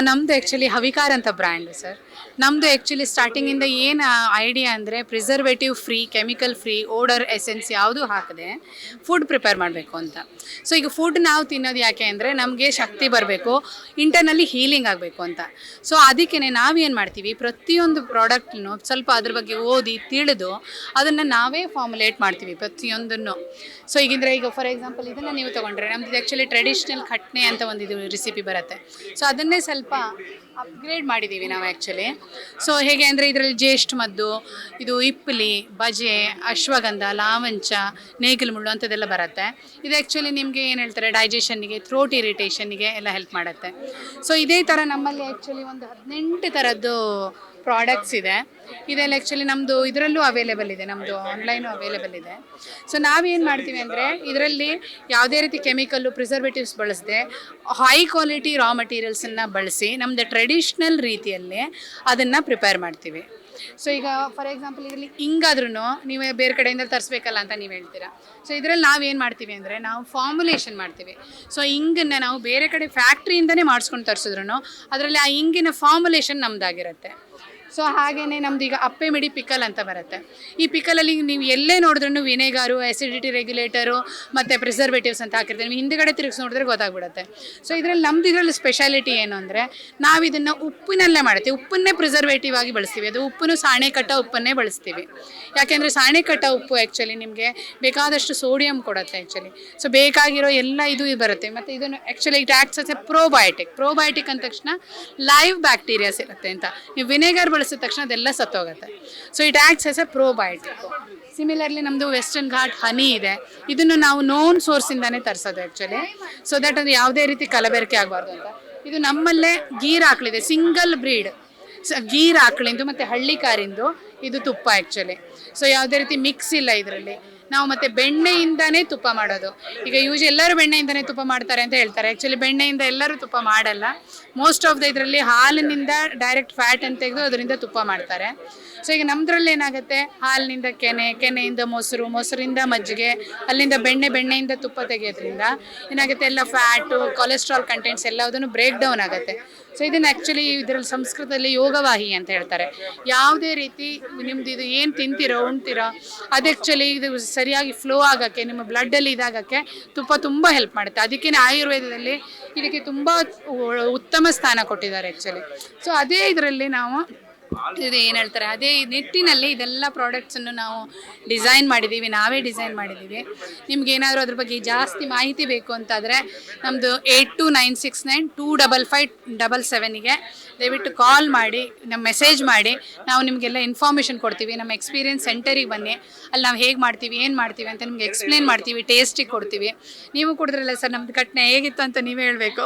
ನಮ್ಮದು ಆ್ಯಕ್ಚುಲಿ ಹವಿಕಾರ್ ಅಂತ brand sir. ನಮ್ಮದು ಆ್ಯಕ್ಚುಲಿ ಸ್ಟಾರ್ಟಿಂಗಿಂದ ಏನು ಐಡಿಯಾ ಅಂದರೆ preservative free, chemical free, odour essence ಯಾವುದೂ ಹಾಕದೆ ಫುಡ್ ಪ್ರಿಪೇರ್ ಮಾಡಬೇಕು ಅಂತ. ಸೊ ಈಗ ಫುಡ್ ನಾವು ತಿನ್ನೋದು ಯಾಕೆ ಅಂದರೆ ನಮಗೆ ಶಕ್ತಿ ಬರಬೇಕು, ಇಂಟರ್ನಲ್ಲಿ ಹೀಲಿಂಗ್ ಆಗಬೇಕು ಅಂತ. ಸೊ ಅದಕ್ಕೇ ನಾವೇನು ಮಾಡ್ತೀವಿ, ಪ್ರತಿಯೊಂದು ಪ್ರಾಡಕ್ಟ್ನು ಸ್ವಲ್ಪ ಅದ್ರ ಬಗ್ಗೆ ಓದಿ ತಿಳಿದು ಅದನ್ನು ನಾವೇ ಫಾರ್ಮುಲೇಟ್ ಮಾಡ್ತೀವಿ ಪ್ರತಿಯೊಂದನ್ನು. ಸೊ ಈಗ ಫಾರ್ ಎಕ್ಸಾಂಪಲ್ ಇದನ್ನು ನೀವು ತೊಗೊಂಡ್ರೆ ನಮ್ಮದು ಆ್ಯಕ್ಚುಲಿ ಟ್ರೆಡಿಷ್ನಲ್ ಖಟ್ನೆ ಅಂತ ಒಂದು ಇದು ರೆಸಿಪಿ ಬರುತ್ತೆ. ಸೊ ಅದನ್ನೇ ಸ್ವಲ್ಪ ಅಪ್ಗ್ರೇಡ್ ಮಾಡಿದ್ದೀವಿ ನಾವು ಆ್ಯಕ್ಚುಲಿ. ಸೊ ಹೇಗೆ ಅಂದರೆ ಇದರಲ್ಲಿ ಜ್ಯೇಷ್ಠ ಮದ್ದು, ಇದು ಇಪ್ಪಲಿ, ಬಜೆ, ಅಶ್ವಗಂಧ, ಲಾವಂಚ, ನೇಗಿಲು ಮುಳ್ಳು ಅಂಥದ್ದೆಲ್ಲ ಬರುತ್ತೆ. ಇದು ಆ್ಯಕ್ಚುಲಿ ನಿಮಗೆ ಏನು ಹೇಳ್ತಾರೆ, ಡೈಜೆಷನ್ನಿಗೆ, ಥ್ರೋಟ್ ಇರಿಟೇಷನ್ನಿಗೆ ಎಲ್ಲ ಹೆಲ್ಪ್ ಮಾಡುತ್ತೆ. ಸೊ ಇದೇ ಥರ ನಮ್ಮಲ್ಲಿ ಆ್ಯಕ್ಚುಲಿ ಒಂದು 18 ಥರದ್ದು ಪ್ರಾಡಕ್ಟ್ಸ್ ಇದೆ. ಇದೆಲ್ಲ ಆ್ಯಕ್ಚುಲಿ ನಮ್ಮದು ಇದರಲ್ಲೂ ಅವೈಲೇಬಲ್ ಇದೆ, ನಮ್ಮದು ಆನ್ಲೈನು ಅವೈಲೇಬಲ್ ಇದೆ. ಸೊ ನಾವೇನು ಮಾಡ್ತೀವಿ ಅಂದರೆ ಇದರಲ್ಲಿ ಯಾವುದೇ ರೀತಿ ಕೆಮಿಕಲ್ಲು, ಪ್ರಿಸರ್ವೇಟಿವ್ಸ್ ಬಳಸದೆ ಹೈ ಕ್ವಾಲಿಟಿ ರಾ ಮಟೀರಿಯಲ್ಸನ್ನು ಬಳಸಿ ನಮ್ಮದು ಟ್ರೆಡಿಷ್ನಲ್ ರೀತಿಯಲ್ಲಿ ಅದನ್ನು ಪ್ರಿಪೇರ್ ಮಾಡ್ತೀವಿ. ಸೊ ಈಗ ಫಾರ್ ಎಕ್ಸಾಂಪಲ್ ಇದರಲ್ಲಿ ಹಿಂಗಾದ್ರೂ ನೀವು ಬೇರೆ ಕಡೆಯಿಂದ ತರಿಸ್ಬೇಕಲ್ಲ ಅಂತ ನೀವು ಹೇಳ್ತೀರಾ. ಸೊ ಇದರಲ್ಲಿ ನಾವೇನು ಮಾಡ್ತೀವಿ ಅಂದರೆ ನಾವು ಫಾರ್ಮುಲೇಷನ್ ಮಾಡ್ತೀವಿ. ಸೊ ಹಿಂಗನ್ನು ನಾವು ಬೇರೆ ಕಡೆ ಫ್ಯಾಕ್ಟ್ರಿಯಿಂದನೇ ಮಾಡಿಸ್ಕೊಂಡು ತರಿಸಿದ್ರು ಅದರಲ್ಲಿ ಆ ಹಿಂಗಿನ ಫಾರ್ಮುಲೇಷನ್ ನಮ್ಮದಾಗಿರುತ್ತೆ. ಸೊ ಹಾಗೆಯೇ ನಮ್ದು ಈಗ ಅಪ್ಪೆ ಮಿಡಿ ಪಿಕಲ್ ಅಂತ ಬರುತ್ತೆ. ಈ ಪಿಕಲಲ್ಲಿ ನೀವು ಎಲ್ಲೇ ನೋಡಿದ್ರೂ ವಿನೆಗಾರು, ಆ್ಯಸಿಡಿಟಿ ರೆಗ್ಯುಲೇಟರು ಮತ್ತು ಪ್ರಿಸರ್ವೇಟಿವ್ಸ್ ಅಂತ ಹಾಕಿರ್ತೀವಿ. ನೀವು ಹಿಂದುಗಡೆ ತಿರುಗಿಸಿ ನೋಡಿದ್ರೆ ಗೊತ್ತಾಗ್ಬಿಡುತ್ತೆ. ಸೊ ಇದರಲ್ಲಿ ಸ್ಪೆಷಾಲಿಟಿ ಏನು ಅಂದರೆ ನಾವು ಇದನ್ನು ಉಪ್ಪಿನಲ್ಲೇ ಮಾಡ್ತೀವಿ, ಉಪ್ಪನ್ನೇ ಪ್ರಿಸರ್ವೇಟಿವ್ ಆಗಿ ಬಳಸ್ತೀವಿ. ಅದು ಉಪ್ಪನ್ನು ಸಾಣೆಕಟ್ಟ ಉಪ್ಪನ್ನೇ ಬಳಸ್ತೀವಿ. ಯಾಕೆಂದರೆ ಸಾಣೆಕಟ್ಟ ಉಪ್ಪು ಆ್ಯಕ್ಚುಲಿ ನಿಮಗೆ ಬೇಕಾದಷ್ಟು ಸೋಡಿಯಂ ಕೊಡುತ್ತೆ ಆ್ಯಕ್ಚುಲಿ. ಸೊ ಬೇಕಾಗಿರೋ ಎಲ್ಲ ಇದು ಬರುತ್ತೆ. ಮತ್ತು ಇದನ್ನು actually it acts as a probiotic ಅಂದ ತಕ್ಷಣ ಲೈವ್ ಬ್ಯಾಕ್ಟೀರಿಯಾಸ್ ಇರುತ್ತೆ ಅಂತ. ನೀವು ವಿನೆಗರ್ ಬಳಸಿದ ತಕ್ಷಣ ಅದೆಲ್ಲ ಸತ್ತೋಗುತ್ತೆ. So it acts as a probiotic. Similarly ನಮ್ಮದು ವೆಸ್ಟರ್ನ್ ಘಾಟ್ ಹನಿ ಇದೆ. ಇದನ್ನು ನಾವು ನೋನ್ ಸೋರ್ಸಿಂದಾನೇ ತರಿಸೋದು ಆ್ಯಕ್ಚುಲಿ. ಸೊ ದಟ್ ಅದು ಯಾವುದೇ ರೀತಿ ಕಲಬೆರಕೆ ಆಗಬಾರ್ದು ಅಂತ. ಇದು ನಮ್ಮಲ್ಲೇ ಗೀರ್ ಆಕಳಿದೆ, ಸಿಂಗಲ್ ಬ್ರೀಡ್ ಗೀರ್ ಆಕಳಿಂದು ಮತ್ತು ಹಳ್ಳಿ ಕಾರಿಂದು ಇದು ತುಪ್ಪ ಆ್ಯಕ್ಚುಲಿ. ಸೊ ಯಾವುದೇ ರೀತಿ ಮಿಕ್ಸ್ ಇಲ್ಲ ಇದರಲ್ಲಿ. ನಾವು ಮತ್ತು ಬೆಣ್ಣೆಯಿಂದನೇ ತುಪ್ಪ ಮಾಡೋದು. ಈಗ ಎಲ್ಲರೂ ಬೆಣ್ಣೆಯಿಂದನೇ ತುಪ್ಪ ಮಾಡ್ತಾರೆ ಅಂತ ಹೇಳ್ತಾರೆ. ಆ್ಯಕ್ಚುಲಿ ಬೆಣ್ಣೆಯಿಂದ ಎಲ್ಲರೂ ತುಪ್ಪ ಮಾಡಲ್ಲ. ಮೋಸ್ಟ್ ಆಫ್ ಇದರಲ್ಲಿ ಹಾಲಿನಿಂದ ಡೈರೆಕ್ಟ್ ಫ್ಯಾಟ್ ಅಂತ ತೆಗೆದು ಅದರಿಂದ ತುಪ್ಪ ಮಾಡ್ತಾರೆ. ಸೊ ಈಗ ನಮ್ಮದ್ರಲ್ಲಿ ಏನಾಗುತ್ತೆ, ಹಾಲಿನಿಂದ ಕೆನೆಯಿಂದ ಮೊಸರಿಂದ ಮಜ್ಜಿಗೆ, ಅಲ್ಲಿಂದ ಬೆಣ್ಣೆಯಿಂದ ತುಪ್ಪ ತೆಗೆಯೋದ್ರಿಂದ ಏನಾಗುತ್ತೆ, ಎಲ್ಲ ಫ್ಯಾಟು, ಕೊಲೆಸ್ಟ್ರಾಲ್ ಕಂಟೆಂಟ್ಸ್ ಎಲ್ಲದನ್ನು ಬ್ರೇಕ್ ಡೌನ್ ಆಗುತ್ತೆ. ಸೊ ಇದನ್ನು ಆ್ಯಕ್ಚುಲಿ ಇದರಲ್ಲಿ ಸಂಸ್ಕೃತದಲ್ಲಿ ಯೋಗವಾಹಿ ಅಂತ ಹೇಳ್ತಾರೆ. ಯಾವುದೇ ರೀತಿ ನಿಮ್ಮದು ಇದು ಏನು ತಿಂತೀರೋ ಉಣ್ತೀರೋ ಅದು ಆ್ಯಕ್ಚುಲಿ ಇದು ಸರಿಯಾಗಿ ಫ್ಲೋ ಆಗೋಕ್ಕೆ, ನಿಮ್ಮ ಬ್ಲಡ್ಡಲ್ಲಿ ಇದಾಗೋಕ್ಕೆ ತುಪ್ಪ ತುಂಬ ಹೆಲ್ಪ್ ಮಾಡುತ್ತೆ. ಅದಕ್ಕೇ ಆಯುರ್ವೇದದಲ್ಲಿ ಇದಕ್ಕೆ ತುಂಬ ಉತ್ತಮ ಸ್ಥಾನ ಕೊಟ್ಟಿದ್ದಾರೆ ಆ್ಯಕ್ಚುಲಿ. ಸೊ ಅದೇ ಇದರಲ್ಲಿ ನಾವು ಇದು ಏನು ಹೇಳ್ತಾರೆ, ಅದೇ ನಿಟ್ಟಿನಲ್ಲಿ ಇದೆಲ್ಲ ಪ್ರಾಡಕ್ಟ್ಸನ್ನು ನಾವು ನಾವೇ ಡಿಸೈನ್ ಮಾಡಿದ್ದೀವಿ. ನಿಮ್ಗೇನಾದರೂ ಅದ್ರ ಬಗ್ಗೆ ಜಾಸ್ತಿ ಮಾಹಿತಿ ಬೇಕು ಅಂತಾದರೆ ನಮ್ಮದು 8296925577ಗೆ ದಯವಿಟ್ಟು ಕಾಲ್ ಮಾಡಿ, ಮೆಸೇಜ್ ಮಾಡಿ. ನಾವು ನಿಮಗೆಲ್ಲ ಇನ್ಫಾರ್ಮೇಷನ್ ಕೊಡ್ತೀವಿ. ನಮ್ಮ ಎಕ್ಸ್ಪೀರಿಯನ್ಸ್ ಸೆಂಟರಿಗೆ ಬನ್ನಿ, ಅಲ್ಲಿ ನಾವು ಹೇಗೆ ಮಾಡ್ತೀವಿ, ಏನು ಮಾಡ್ತೀವಿ ಅಂತ ನಿಮ್ಗೆ ಎಕ್ಸ್ಪ್ಲೇನ್ ಮಾಡ್ತೀವಿ, ಟೇಸ್ಟಿಗೆ ಕೊಡ್ತೀವಿ. ನೀವು ಕುಡಿದ್ರಲ್ಲ ಸರ್ ನಮ್ಮದು ಕಟ್ನೆ ಹೇಗಿತ್ತು ಅಂತ ನೀವೇ ಹೇಳಬೇಕು.